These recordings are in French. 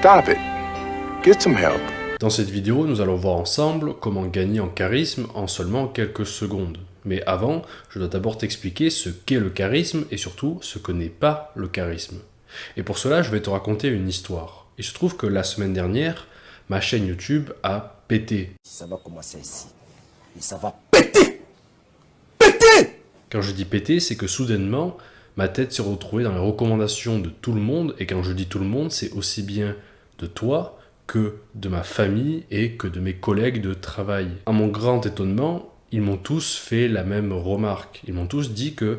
Stop it. Get some help. Dans cette vidéo, nous allons voir ensemble comment gagner en charisme en seulement quelques secondes. Mais avant, je dois d'abord t'expliquer ce qu'est le charisme et surtout ce que n'est pas le charisme. Et pour cela, je vais te raconter une histoire. Il se trouve que la semaine dernière, ma chaîne YouTube a pété. Ça va commencer ici. Et ça va péter. Péter! Quand je dis péter, c'est que soudainement, ma tête s'est retrouvée dans les recommandations de tout le monde. Et quand je dis tout le monde, c'est aussi bien de toi que de ma famille et que de mes collègues de travail. À mon grand étonnement, ils m'ont tous fait la même remarque. Ils m'ont tous dit que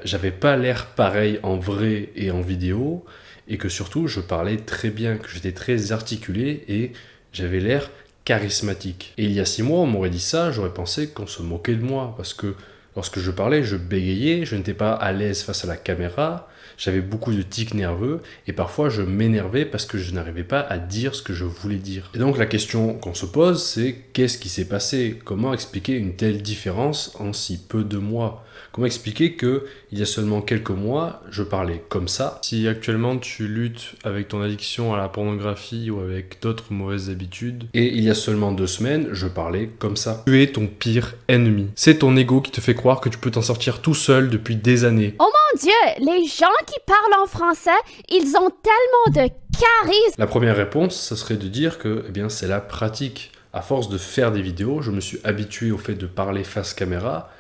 j'avais pas l'air pareil en vrai et en vidéo, et que surtout je parlais très bien, que j'étais très articulé et j'avais l'air charismatique. Et il y a 6 mois, on m'aurait dit ça, j'aurais pensé qu'on se moquait de moi, parce que lorsque je parlais, je bégayais, je n'étais pas à l'aise face à la caméra, j'avais beaucoup de tics nerveux, et parfois je m'énervais parce que je n'arrivais pas à dire ce que je voulais dire. Et donc la question qu'on se pose, c'est qu'est-ce qui s'est passé? Comment expliquer une telle différence en si peu de mois? Comment expliquer que il y a seulement quelques mois, je parlais comme ça? Si actuellement tu luttes avec ton addiction à la pornographie ou avec d'autres mauvaises habitudes, et il y a seulement 2 semaines, je parlais comme ça. Tu es ton pire ennemi. C'est ton ego qui te fait croire que tu peux t'en sortir tout seul depuis des années. Oh mon Dieu, les gens qui parlent en français, ils ont tellement de charisme. La première réponse, ça serait de dire que c'est la pratique. À force de faire des vidéos, je me suis habitué au fait de parler face caméra,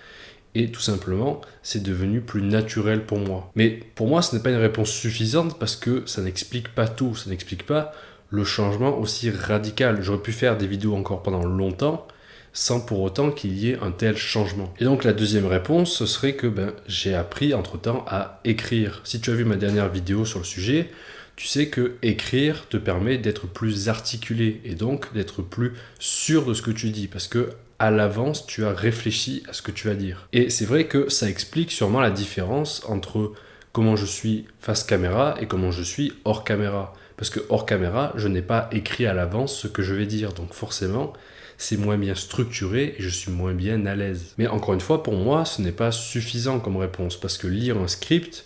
et tout simplement, c'est devenu plus naturel pour moi. Mais pour moi, ce n'est pas une réponse suffisante parce que ça n'explique pas tout. Ça n'explique pas le changement aussi radical. J'aurais pu faire des vidéos encore pendant longtemps sans pour autant qu'il y ait un tel changement. Et donc la deuxième réponse, ce serait que j'ai appris entre-temps à écrire. Si tu as vu ma dernière vidéo sur le sujet, tu sais que écrire te permet d'être plus articulé et donc d'être plus sûr de ce que tu dis parce que à l'avance, tu as réfléchi à ce que tu vas dire. Et c'est vrai que ça explique sûrement la différence entre comment je suis face caméra et comment je suis hors caméra. Parce que hors caméra, je n'ai pas écrit à l'avance ce que je vais dire. Donc forcément, c'est moins bien structuré et je suis moins bien à l'aise. Mais encore une fois, pour moi, ce n'est pas suffisant comme réponse. Parce que lire un script,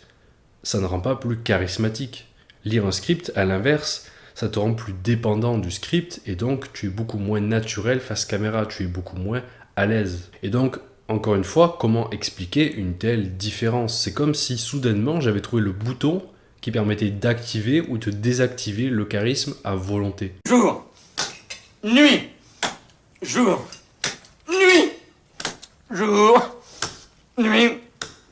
ça ne rend pas plus charismatique. Lire un script, à l'inverse, ça te rend plus dépendant du script et donc tu es beaucoup moins naturel face caméra, tu es beaucoup moins à l'aise. Et donc, encore une fois, comment expliquer une telle différence? C'est comme si soudainement j'avais trouvé le bouton qui permettait d'activer ou de désactiver le charisme à volonté. Jour. Nuit. Jour. Nuit. Jour. Nuit.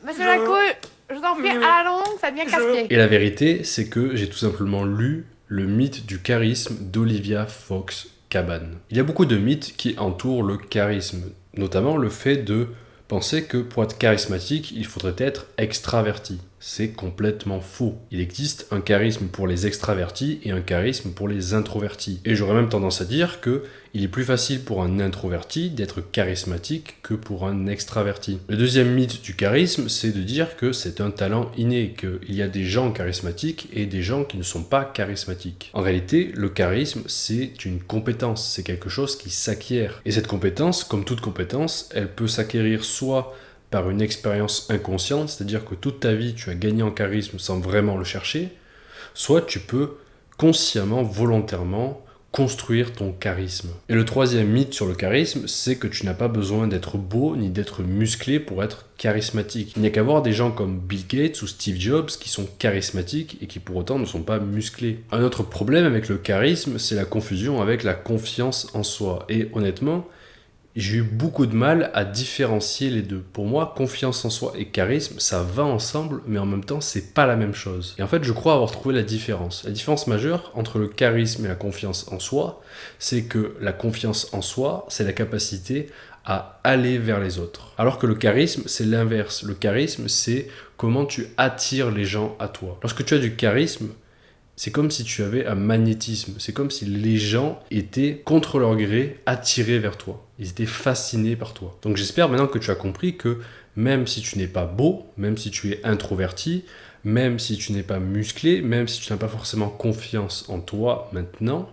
Monsieur Lacouille, je vous en prie, à la longue, ça devient casse-pied. Et la vérité, c'est que j'ai tout simplement lu Le mythe du charisme d'Olivia Fox Cabane. Il y a beaucoup de mythes qui entourent le charisme, notamment le fait de penser que pour être charismatique, il faudrait être extraverti. C'est complètement faux. Il existe un charisme pour les extravertis et un charisme pour les introvertis. Et j'aurais même tendance à dire que il est plus facile pour un introverti d'être charismatique que pour un extraverti. Le deuxième mythe du charisme, c'est de dire que c'est un talent inné, qu'il y a des gens charismatiques et des gens qui ne sont pas charismatiques. En réalité, le charisme, c'est une compétence, c'est quelque chose qui s'acquiert. Et cette compétence, comme toute compétence, elle peut s'acquérir soit par une expérience inconsciente, c'est-à-dire que toute ta vie, tu as gagné en charisme sans vraiment le chercher, soit tu peux consciemment, volontairement, construire ton charisme. Et le troisième mythe sur le charisme, c'est que tu n'as pas besoin d'être beau ni d'être musclé pour être charismatique. Il n'y a qu'à voir des gens comme Bill Gates ou Steve Jobs qui sont charismatiques et qui pour autant ne sont pas musclés. Un autre problème avec le charisme, c'est la confusion avec la confiance en soi. Et honnêtement, j'ai eu beaucoup de mal à différencier les deux. Pour moi, confiance en soi et charisme, ça va ensemble, mais en même temps, c'est pas la même chose. Et en fait, je crois avoir trouvé la différence. La différence majeure entre le charisme et la confiance en soi, c'est que la confiance en soi, c'est la capacité à aller vers les autres. Alors que le charisme, c'est l'inverse. Le charisme, c'est comment tu attires les gens à toi. Lorsque tu as du charisme, c'est comme si tu avais un magnétisme. C'est comme si les gens étaient, contre leur gré, attirés vers toi. Ils étaient fascinés par toi. Donc j'espère maintenant que tu as compris que même si tu n'es pas beau, même si tu es introverti, même si tu n'es pas musclé, même si tu n'as pas forcément confiance en toi maintenant,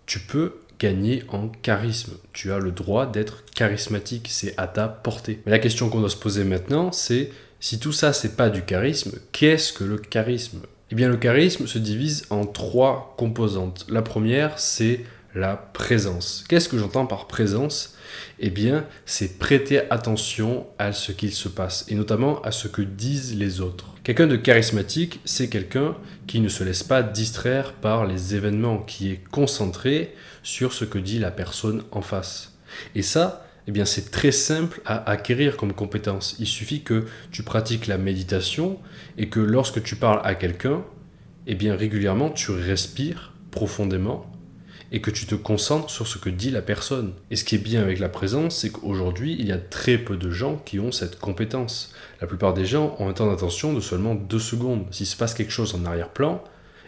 tu peux gagner en charisme. Tu as le droit d'être charismatique. C'est à ta portée. Mais la question qu'on doit se poser maintenant, c'est si tout ça, c'est pas du charisme, qu'est-ce que le charisme ? Eh bien, le charisme se divise en 3 composantes. La première, c'est la présence. Qu'est-ce que j'entends par présence? Eh bien, c'est prêter attention à ce qu'il se passe, et notamment à ce que disent les autres. Quelqu'un de charismatique, c'est quelqu'un qui ne se laisse pas distraire par les événements, qui est concentré sur ce que dit la personne en face. Et ça, eh bien, c'est très simple à acquérir comme compétence. Il suffit que tu pratiques la méditation et que lorsque tu parles à quelqu'un, eh bien, régulièrement, tu respires profondément et que tu te concentres sur ce que dit la personne. Et ce qui est bien avec la présence, c'est qu'aujourd'hui, il y a très peu de gens qui ont cette compétence. La plupart des gens ont un temps d'attention de seulement 2 secondes. S'il se passe quelque chose en arrière-plan,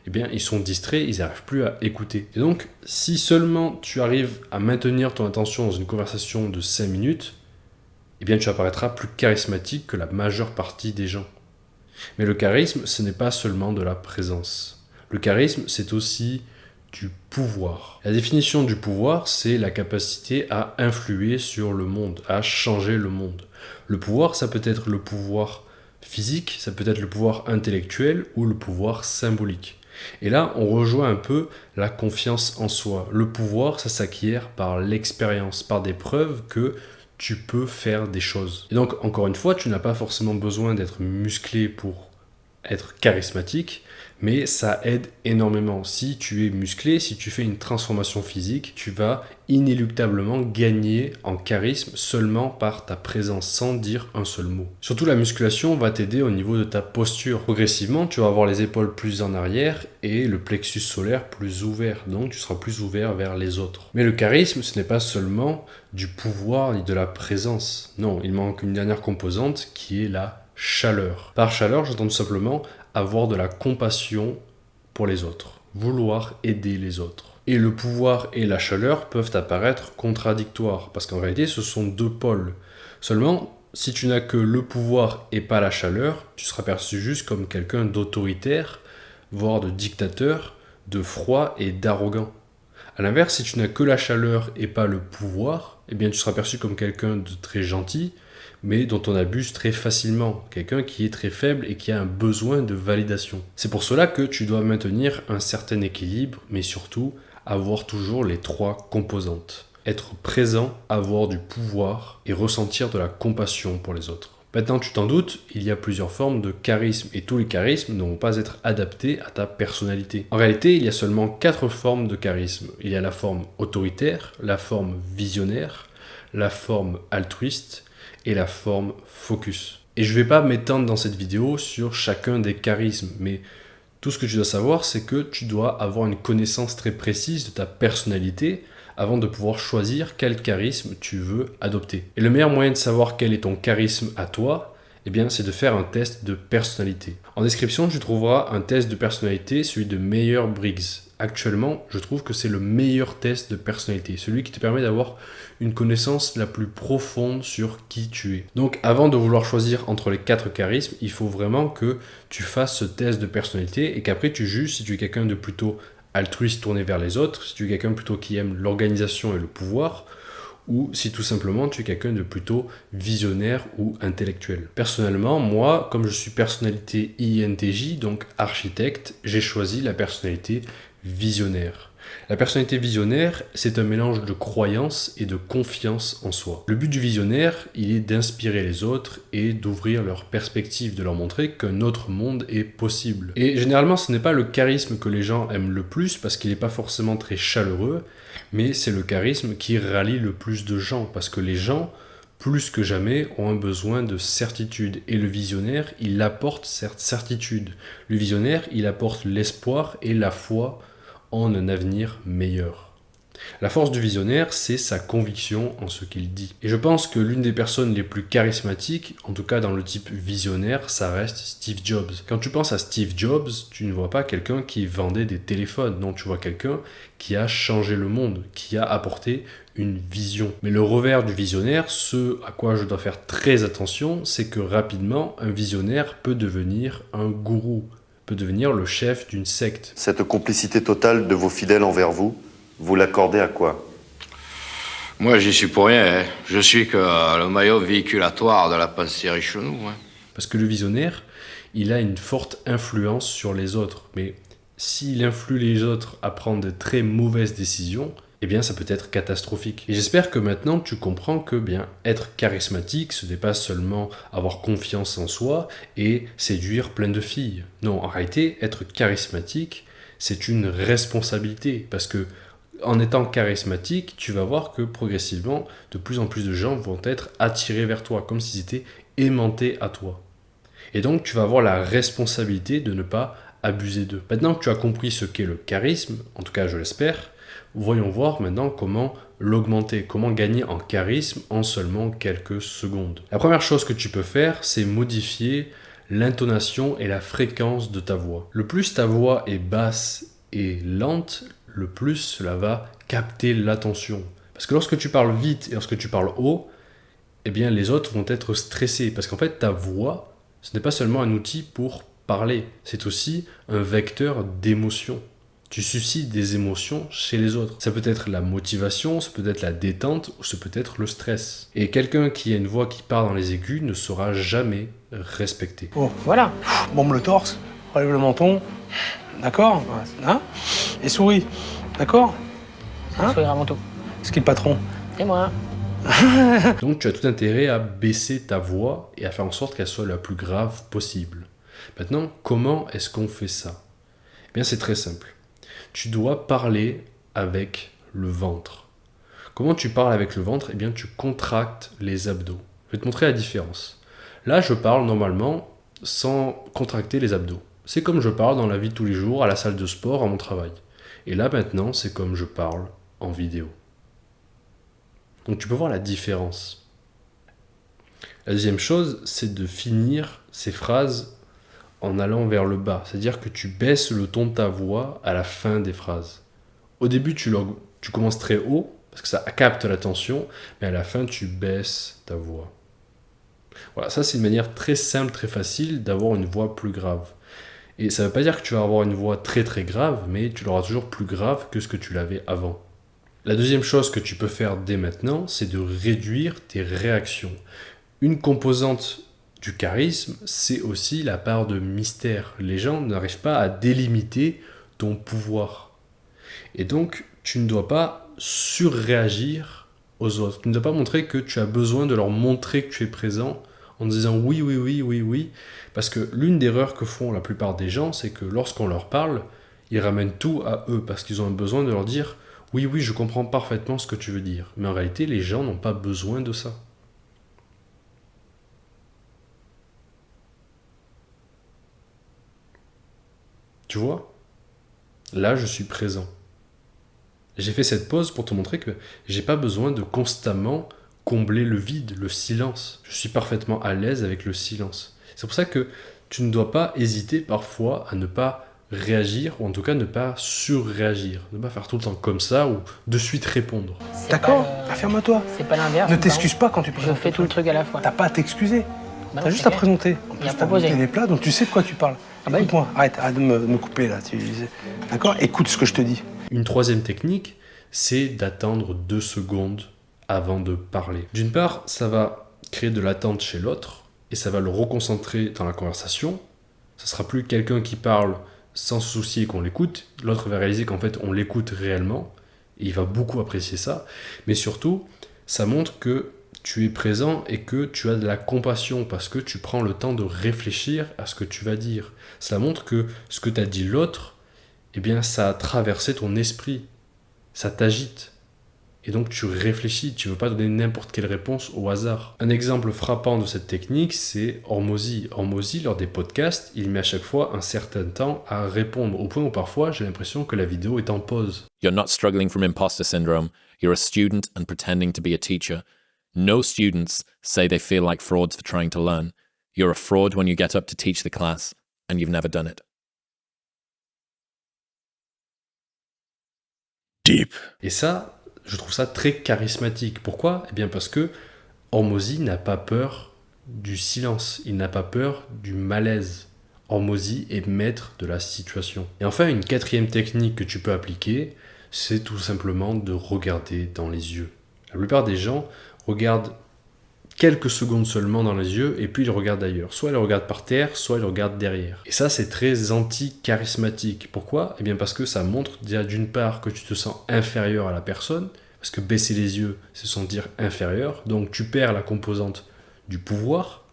eh bien, ils sont distraits, ils n'arrivent plus à écouter. Et donc, si seulement tu arrives à maintenir ton attention dans une conversation de 5 minutes, eh bien, tu apparaîtras plus charismatique que la majeure partie des gens. Mais le charisme, ce n'est pas seulement de la présence. Le charisme, c'est aussi du pouvoir. La définition du pouvoir, c'est la capacité à influer sur le monde, à changer le monde. Le pouvoir, ça peut être le pouvoir physique, ça peut être le pouvoir intellectuel ou le pouvoir symbolique. Et là, on rejoint un peu la confiance en soi. Le pouvoir, ça s'acquiert par l'expérience, par des preuves que tu peux faire des choses. Et donc, encore une fois, tu n'as pas forcément besoin d'être musclé pour être charismatique, mais ça aide énormément. Si tu es musclé, si tu fais une transformation physique, tu vas inéluctablement gagner en charisme seulement par ta présence, sans dire un seul mot. Surtout, la musculation va t'aider au niveau de ta posture. Progressivement, tu vas avoir les épaules plus en arrière et le plexus solaire plus ouvert, donc tu seras plus ouvert vers les autres. Mais le charisme, ce n'est pas seulement du pouvoir ni de la présence. Non, il manque une dernière composante qui est la chaleur. Par chaleur, j'entends tout simplement avoir de la compassion pour les autres, vouloir aider les autres. Et le pouvoir et la chaleur peuvent apparaître contradictoires, parce qu'en réalité, ce sont 2 pôles. Seulement, si tu n'as que le pouvoir et pas la chaleur, tu seras perçu juste comme quelqu'un d'autoritaire, voire de dictateur, de froid et d'arrogant. A l'inverse, si tu n'as que la chaleur et pas le pouvoir, eh bien tu seras perçu comme quelqu'un de très gentil, mais dont on abuse très facilement, quelqu'un qui est très faible et qui a un besoin de validation. C'est pour cela que tu dois maintenir un certain équilibre, mais surtout avoir toujours les 3 composantes. Être présent, avoir du pouvoir et ressentir de la compassion pour les autres. Maintenant, tu t'en doutes, il y a plusieurs formes de charisme et tous les charismes ne vont pas être adaptés à ta personnalité. En réalité, il y a seulement 4 formes de charisme. Il y a la forme autoritaire, la forme visionnaire, la forme altruiste et la forme focus. Et je ne vais pas m'étendre dans cette vidéo sur chacun des charismes, mais tout ce que tu dois savoir, c'est que tu dois avoir une connaissance très précise de ta personnalité avant de pouvoir choisir quel charisme tu veux adopter. Et le meilleur moyen de savoir quel est ton charisme à toi, eh bien, c'est de faire un test de personnalité. En description, tu trouveras un test de personnalité, celui de Myers-Briggs. Actuellement, je trouve que c'est le meilleur test de personnalité, celui qui te permet d'avoir une connaissance la plus profonde sur qui tu es. Donc, avant de vouloir choisir entre les 4 charismes, il faut vraiment que tu fasses ce test de personnalité et qu'après tu juges si tu es quelqu'un de plutôt altruiste tourné vers les autres, si tu es quelqu'un plutôt qui aime l'organisation et le pouvoir, ou si tout simplement tu es quelqu'un de plutôt visionnaire ou intellectuel. Personnellement, moi, comme je suis personnalité INTJ, donc architecte, j'ai choisi la personnalité visionnaire. La personnalité visionnaire, c'est un mélange de croyance et de confiance en soi. Le but du visionnaire, il est d'inspirer les autres et d'ouvrir leur perspective, de leur montrer qu'un autre monde est possible. Et généralement, ce n'est pas le charisme que les gens aiment le plus parce qu'il n'est pas forcément très chaleureux, mais c'est le charisme qui rallie le plus de gens parce que les gens, plus que jamais, ont un besoin de certitude. Et le visionnaire, il apporte cette certitude. Le visionnaire, il apporte l'espoir et la foi en un avenir meilleur. La force du visionnaire, c'est sa conviction en ce qu'il dit. Et je pense que l'une des personnes les plus charismatiques, en tout cas dans le type visionnaire, ça reste Steve Jobs. Quand tu penses à Steve Jobs, tu ne vois pas quelqu'un qui vendait des téléphones. Non, tu vois quelqu'un qui a changé le monde, qui a apporté une vision. Mais le revers du visionnaire, ce à quoi je dois faire très attention, c'est que rapidement, un visionnaire peut devenir un gourou, peut devenir le chef d'une secte. Cette complicité totale de vos fidèles envers vous, vous l'accordez à quoi? Moi, j'y suis pour rien. Hein. Je suis que le maillot véhiculatoire de la pensée Richelieu. Hein. Parce que le visionnaire, il a une forte influence sur les autres. Mais s'il influe les autres à prendre de très mauvaises décisions, eh bien ça peut être catastrophique. Et j'espère que maintenant tu comprends que bien être charismatique, ce n'est pas seulement avoir confiance en soi et séduire plein de filles. Non, en réalité, être charismatique, c'est une responsabilité. Parce que en étant charismatique, tu vas voir que progressivement, de plus en plus de gens vont être attirés vers toi, comme s'ils étaient aimantés à toi. Et donc tu vas avoir la responsabilité de ne pas abuser d'eux. Maintenant que tu as compris ce qu'est le charisme, en tout cas je l'espère, voyons voir maintenant comment l'augmenter, comment gagner en charisme en seulement quelques secondes. La première chose que tu peux faire, c'est modifier l'intonation et la fréquence de ta voix. Le plus ta voix est basse et lente, le plus cela va capter l'attention. Parce que lorsque tu parles vite et lorsque tu parles haut, eh bien les autres vont être stressés. Parce qu'en fait, ta voix, ce n'est pas seulement un outil pour parler, c'est aussi un vecteur d'émotion. Tu suscites des émotions chez les autres. Ça peut être la motivation, ça peut être la détente, ou ça peut être le stress. Et quelqu'un qui a une voix qui part dans les aigus ne sera jamais respecté. Oh, voilà. Bombe le torse, relève le menton. D'accord, hein? Et souris. D'accord, hein? Sourire avant tout. C'est qui le patron? C'est moi. Donc tu as tout intérêt à baisser ta voix et à faire en sorte qu'elle soit la plus grave possible. Maintenant, comment est-ce qu'on fait ça? Eh bien, c'est très simple. Tu dois parler avec le ventre. Comment tu parles avec le ventre? Eh bien, tu contractes les abdos. Je vais te montrer la différence. Là, je parle normalement sans contracter les abdos. C'est comme je parle dans la vie de tous les jours, à la salle de sport, à mon travail. Et là, maintenant, c'est comme je parle en vidéo. Donc, tu peux voir la différence. La deuxième chose, c'est de finir ces phrases en allant vers le bas. C'est-à-dire que tu baisses le ton de ta voix à la fin des phrases. Au début, tu commences très haut, parce que ça capte l'attention, mais à la fin, tu baisses ta voix. Voilà, ça c'est une manière très simple, très facile d'avoir une voix plus grave. Et ça ne veut pas dire que tu vas avoir une voix très très grave, mais tu l'auras toujours plus grave que ce que tu l'avais avant. La deuxième chose que tu peux faire dès maintenant, c'est de réduire tes réactions. Une composante du charisme, c'est aussi la part de mystère. Les gens n'arrivent pas à délimiter ton pouvoir. Et donc, tu ne dois pas surréagir aux autres. Tu ne dois pas montrer que tu as besoin de leur montrer que tu es présent en disant oui, oui, oui, oui, oui. Parce que l'une des erreurs que font la plupart des gens, c'est que lorsqu'on leur parle, ils ramènent tout à eux parce qu'ils ont besoin de leur dire oui, oui, je comprends parfaitement ce que tu veux dire. Mais en réalité, les gens n'ont pas besoin de ça. Tu vois? Là, je suis présent. J'ai fait cette pause pour te montrer que j'ai pas besoin de constamment combler le vide, le silence. Je suis parfaitement à l'aise avec le silence. C'est pour ça que tu ne dois pas hésiter parfois à ne pas réagir, ou en tout cas ne pas surréagir. Ne pas faire tout le temps comme ça, ou de suite répondre. D'accord, affirme-toi. C'est pas l'inverse. Ne t'excuse pas quand tu Je présentes. fais tout le truc à la fois. T'as pas à t'excuser. Bah T'as non, juste c'est à clair. présenter. En Et plus, à t'as proposer. goûté les plats, donc tu sais de quoi tu parles. Ah bah oui. Écoute-moi, arrête de me couper là. D'accord? Écoute ce que je te dis. Une troisième technique, c'est d'attendre 2 secondes avant de parler. D'une part, ça va créer de l'attente chez l'autre, et ça va le reconcentrer dans la conversation. Ça sera plus quelqu'un qui parle sans se soucier qu'on l'écoute. L'autre va réaliser qu'en fait, on l'écoute réellement, et il va beaucoup apprécier ça. Mais surtout, ça montre que tu es présent et que tu as de la compassion parce que tu prends le temps de réfléchir à ce que tu vas dire. Cela montre que ce que t'a dit l'autre, eh bien, ça a traversé ton esprit. Ça t'agite. Et donc, tu réfléchis. Tu ne veux pas donner n'importe quelle réponse au hasard. Un exemple frappant de cette technique, c'est Hormozy. Hormozy, lors des podcasts, il met à chaque fois un certain temps à répondre, au point où parfois, j'ai l'impression que la vidéo est en pause. You're not struggling from imposter syndrome. You're a student and pretending to be a teacher. No students say they feel like frauds for trying to learn. You're a fraud when you get up to teach the class, and you've never done it. Deep. Et ça, je trouve ça très charismatique. Pourquoi? Eh bien parce que Hormozy n'a pas peur du silence. Il n'a pas peur du malaise. Hormozy est maître de la situation. Et enfin, une quatrième technique que tu peux appliquer, c'est tout simplement de regarder dans les yeux. La plupart des gens regardent quelques secondes seulement dans les yeux et puis il regarde ailleurs. Soit il regarde par terre, soit il regarde derrière. Et ça, c'est très anti-charismatique. Pourquoi? Eh bien parce que ça montre déjà d'une part que tu te sens inférieur à la personne, parce que baisser les yeux, c'est se sentir inférieur, donc tu perds la composante du pouvoir.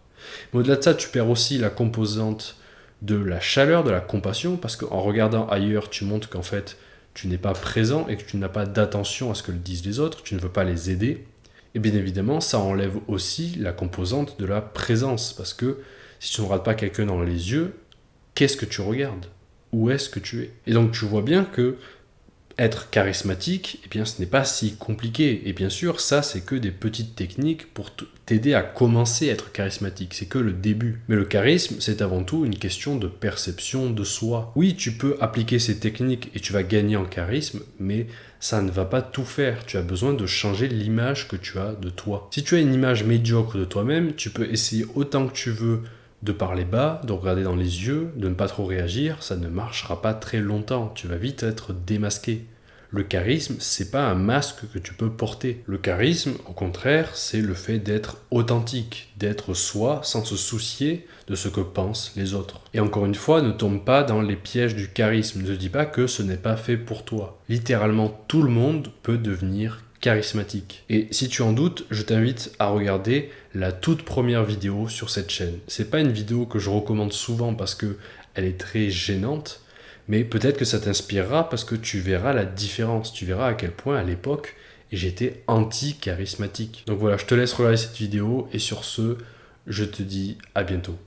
Mais au-delà de ça, tu perds aussi la composante de la chaleur, de la compassion, parce qu'en regardant ailleurs, tu montres qu'en fait, tu n'es pas présent et que tu n'as pas d'attention à ce que le disent les autres, tu ne veux pas les aider. Et bien évidemment, ça enlève aussi la composante de la présence, parce que si tu ne regardes pas quelqu'un dans les yeux, qu'est-ce que tu regardes? Où est-ce que tu es? Et donc tu vois bien que être charismatique, eh bien, ce n'est pas si compliqué. Et bien sûr, ça, c'est que des petites techniques pour t'aider à commencer à être charismatique. C'est que le début. Mais le charisme, c'est avant tout une question de perception de soi. Oui, tu peux appliquer ces techniques et tu vas gagner en charisme, mais ça ne va pas tout faire. Tu as besoin de changer l'image que tu as de toi. Si tu as une image médiocre de toi-même, tu peux essayer autant que tu veux de parler bas, de regarder dans les yeux, de ne pas trop réagir, ça ne marchera pas très longtemps, tu vas vite être démasqué. Le charisme, c'est pas un masque que tu peux porter. Le charisme, au contraire, c'est le fait d'être authentique, d'être soi sans se soucier de ce que pensent les autres. Et encore une fois, ne tombe pas dans les pièges du charisme, ne te dis pas que ce n'est pas fait pour toi. Littéralement, tout le monde peut devenir charismatique. Et si tu en doutes, je t'invite à regarder la toute première vidéo sur cette chaîne. C'est pas une vidéo que je recommande souvent parce que elle est très gênante, mais peut-être que ça t'inspirera parce que tu verras la différence. Tu verras à quel point à l'époque j'étais anti-charismatique. Donc voilà, je te laisse regarder cette vidéo et sur ce, je te dis à bientôt.